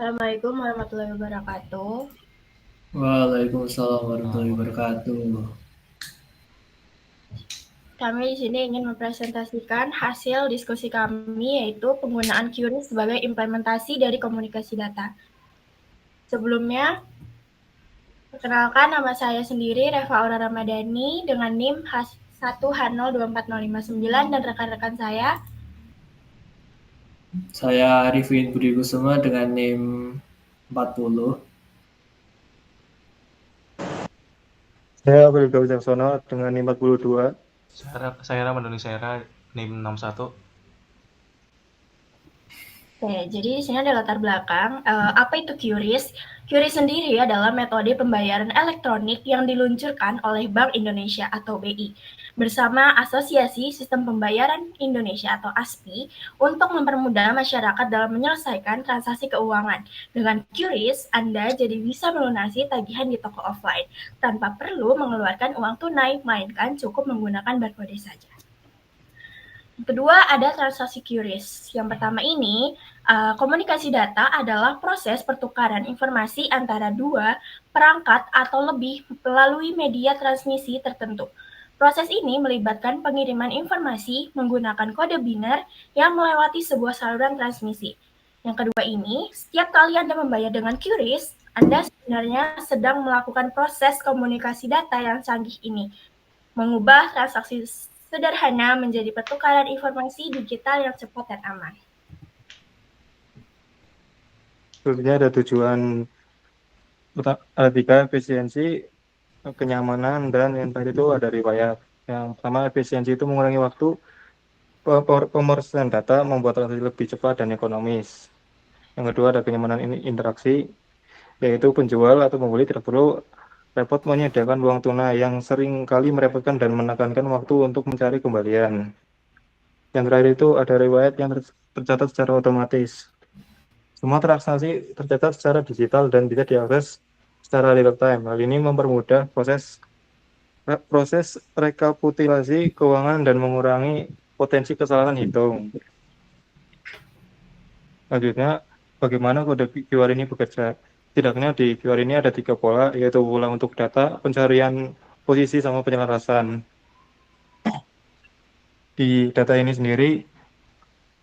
Assalamualaikum warahmatullahi wabarakatuh. Waalaikumsalam warahmatullahi wabarakatuh. Kami di sini ingin mempresentasikan hasil diskusi kami, yaitu penggunaan QRIS sebagai implementasi dari komunikasi data. Sebelumnya, perkenalkan nama saya sendiri, Reva Aura Ramadhani, dengan NIM 1H024059 dan rekan-rekan saya. Saya Arifin Budi Kusuma dengan NIM 40. Saya Wilda Wicaksono dengan NIM 42. Saya Ramadhani Saira, NIM 61. Oke, jadi di sini ada latar belakang. Apa itu QRIS? QRIS sendiri adalah metode pembayaran elektronik yang diluncurkan oleh Bank Indonesia atau BI bersama Asosiasi Sistem Pembayaran Indonesia atau ASPI untuk mempermudah masyarakat dalam menyelesaikan transaksi keuangan. Dengan QRIS, Anda jadi bisa melunasi tagihan di toko offline tanpa perlu mengeluarkan uang tunai, melainkan cukup menggunakan barcode saja. Kedua, ada transaksi QRIS. Yang pertama ini, komunikasi data adalah proses pertukaran informasi antara dua perangkat atau lebih melalui media transmisi tertentu. Proses ini melibatkan pengiriman informasi menggunakan kode biner yang melewati sebuah saluran transmisi. Yang kedua ini, setiap kali Anda membayar dengan QRIS, Anda sebenarnya sedang melakukan proses komunikasi data yang canggih ini, mengubah transaksi sederhana menjadi pertukaran informasi digital yang cepat dan aman. Tentunya ada tujuan, ada 3: efisiensi, kenyamanan, dan yang tadi itu ada riwayat. Yang pertama, efisiensi itu mengurangi waktu pemrosesan data, membuat transaksi lebih cepat dan ekonomis. Yang kedua, ada kenyamanan interaksi, yaitu penjual atau pembeli tidak perlu repot menyediakan uang tunai yang sering kali merepotkan dan menekankan waktu untuk mencari kembalian. Yang terakhir itu ada riwayat yang tercatat secara otomatis. Semua transaksi tercatat secara digital dan bisa diakses secara real time. Hal ini mempermudah proses rekapitulasi keuangan dan mengurangi potensi kesalahan hitung. Selanjutnya, bagaimana kode QR ini bekerja? Setidaknya di QR ini ada 3 pola, yaitu pola untuk data, pencarian posisi, sama penyelarasan. Di data ini sendiri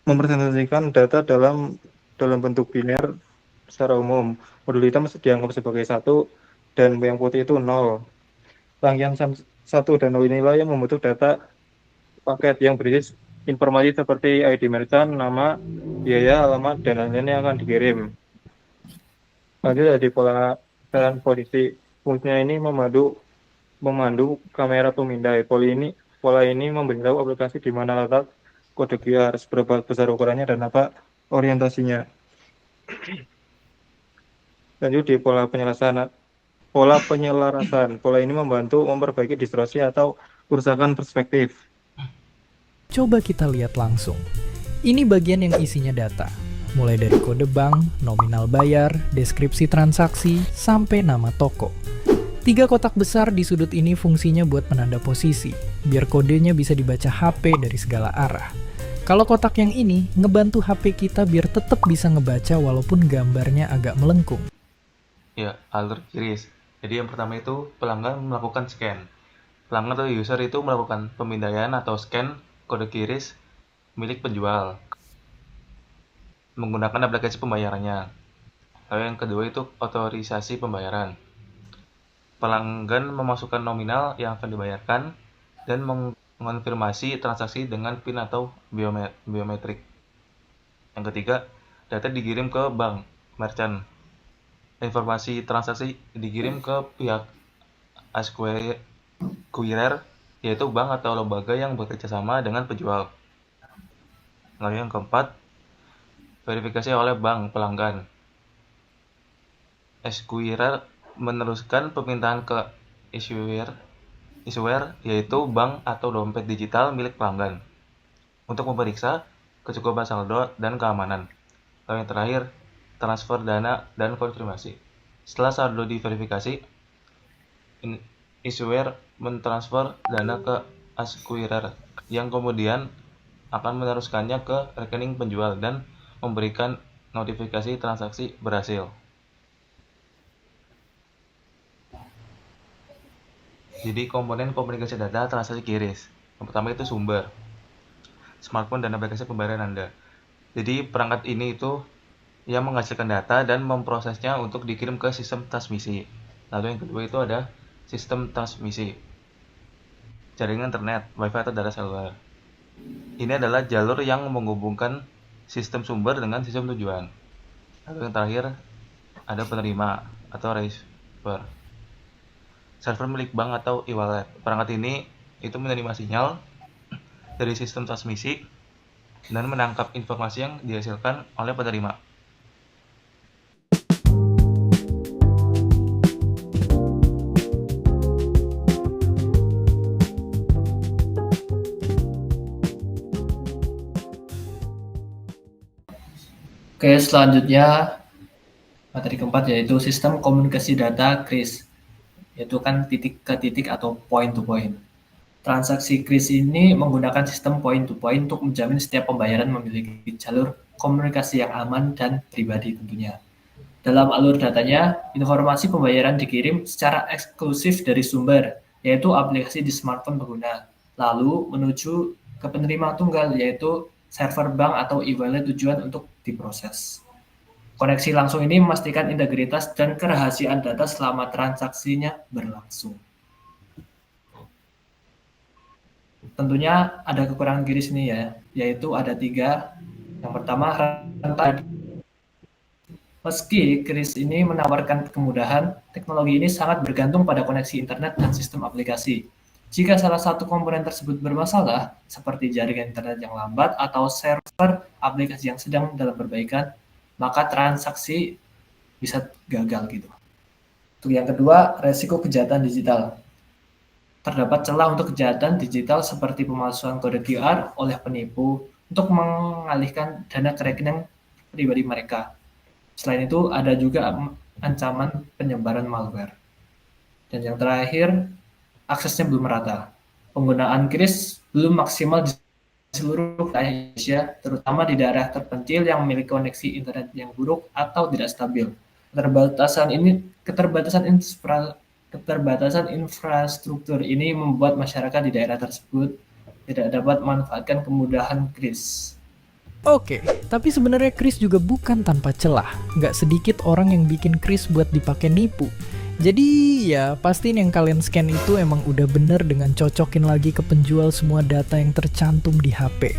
mempresentasikan data dalam bentuk biner secara umum. Modul hitam dianggap sebagai 1 dan yang putih itu 0. Rangkaian 1 dan 0 inilah yang membentuk data paket yang berisi informasi seperti ID merchant, nama, biaya, alamat, dan lain-lain yang akan dikirim. Nanti di pola dan posisi fungsinya ini memandu kamera pemindai. Pola ini memberitahu aplikasi di mana letak kode QR, seberapa besar ukurannya, dan apa orientasinya. Lanjut di pola penyelarasan. Pola ini membantu memperbaiki distorsi atau kerusakan perspektif. Coba kita lihat langsung. Ini bagian yang isinya data, mulai dari kode bank, nominal bayar, deskripsi transaksi, sampai nama toko. 3 kotak besar di sudut ini fungsinya buat penanda posisi, biar kodenya bisa dibaca HP dari segala arah. Kalau kotak yang ini, ngebantu HP kita biar tetap bisa ngebaca walaupun gambarnya agak melengkung. Ya, alur QRIS. Jadi yang pertama itu pelanggan melakukan scan. Pelanggan atau user itu melakukan pemindaian atau scan kode QRIS milik penjual menggunakan aplikasi pembayarannya. Lalu yang kedua itu otorisasi pembayaran. Pelanggan memasukkan nominal yang akan dibayarkan dan mengonfirmasi transaksi dengan PIN atau biometrik. Yang ketiga, data dikirim ke bank merchant. Informasi transaksi dikirim ke pihak acquirer, yaitu bank atau lembaga yang bekerja sama dengan penjual. Lalu yang keempat, verifikasi oleh bank pelanggan. Acquirer meneruskan permintaan ke issuer, yaitu bank atau dompet digital milik pelanggan, untuk memeriksa kecukupan saldo dan keamanan. Lalu yang terakhir, transfer dana dan konfirmasi. Setelah saldo diverifikasi, issuer mentransfer dana ke acquirer yang kemudian akan meneruskannya ke rekening penjual dan memberikan notifikasi transaksi berhasil. Jadi komponen komunikasi data transaksi QRIS. Yang pertama itu sumber, smartphone dan aplikasi pembayaran Anda. Jadi perangkat ini itu yang menghasilkan data dan memprosesnya untuk dikirim ke sistem transmisi. Lalu yang kedua itu ada sistem transmisi, jaringan internet, wifi atau data seluler. Ini adalah jalur yang menghubungkan sistem sumber dengan sistem tujuan. Lalu yang terakhir ada penerima atau receiver, server milik bank atau e-wallet. Perangkat ini itu menerima sinyal dari sistem transmisi dan menangkap informasi yang dihasilkan oleh penerima. Oke, selanjutnya materi keempat yaitu sistem komunikasi data QRIS, yaitu kan titik ke titik atau point to point. Transaksi QRIS ini menggunakan sistem point to point untuk menjamin setiap pembayaran memiliki jalur komunikasi yang aman dan pribadi tentunya. Dalam alur datanya, informasi pembayaran dikirim secara eksklusif dari sumber, yaitu aplikasi di smartphone pengguna, lalu menuju ke penerima tunggal, yaitu server bank atau e-wallet tujuan untuk diproses. Koneksi langsung ini memastikan integritas dan kerahasiaan data selama transaksinya berlangsung. Tentunya ada kekurangan QRIS ini ya, yaitu ada 3. Yang pertama, rentan. Meski QRIS ini menawarkan kemudahan, teknologi ini sangat bergantung pada koneksi internet dan sistem aplikasi. Jika salah satu komponen tersebut bermasalah, seperti jaringan internet yang lambat atau server aplikasi yang sedang dalam perbaikan, maka transaksi bisa gagal gitu. Untuk yang kedua, resiko kejahatan digital. Terdapat celah untuk kejahatan digital seperti pemalsuan kode QR oleh penipu untuk mengalihkan dana ke rekening pribadi mereka. Selain itu, ada juga ancaman penyebaran malware. Dan yang terakhir, aksesnya belum merata. Penggunaan QRIS belum maksimal di seluruh wilayah Indonesia, terutama di daerah terpencil yang memiliki koneksi internet yang buruk atau tidak stabil. Keterbatasan infrastruktur ini membuat masyarakat di daerah tersebut tidak dapat memanfaatkan kemudahan QRIS. Oke, tapi sebenarnya QRIS juga bukan tanpa celah. Nggak sedikit orang yang bikin QRIS buat dipakai nipu. Jadi ya pastiin yang kalian scan itu emang udah bener dengan cocokin lagi ke penjual semua data yang tercantum di HP.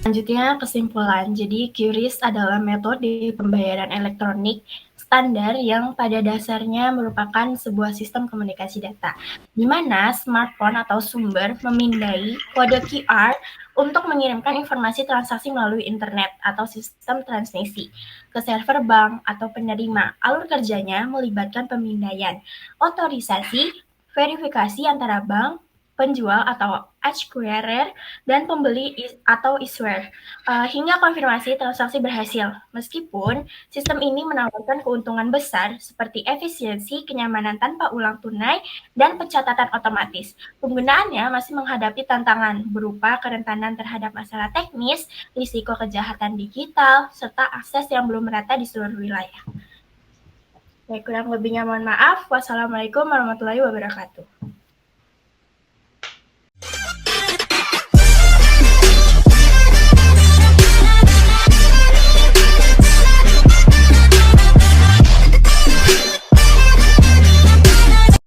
Selanjutnya kesimpulan, jadi QRIS adalah metode pembayaran elektronik standar yang pada dasarnya merupakan sebuah sistem komunikasi data, di mana smartphone atau sumber memindai kode QR untuk mengirimkan informasi transaksi melalui internet atau sistem transmisi ke server bank atau penerima. Alur kerjanya melibatkan pemindaian, otorisasi, verifikasi antara bank, penjual atau acquirer, dan pembeli atau issuer, hingga konfirmasi transaksi berhasil. Meskipun sistem ini menawarkan keuntungan besar seperti efisiensi, kenyamanan tanpa ulang tunai, dan pencatatan otomatis, penggunaannya masih menghadapi tantangan berupa kerentanan terhadap masalah teknis, risiko kejahatan digital, serta akses yang belum merata di seluruh wilayah. Baik, kurang lebihnya mohon maaf. Wassalamualaikum warahmatullahi wabarakatuh.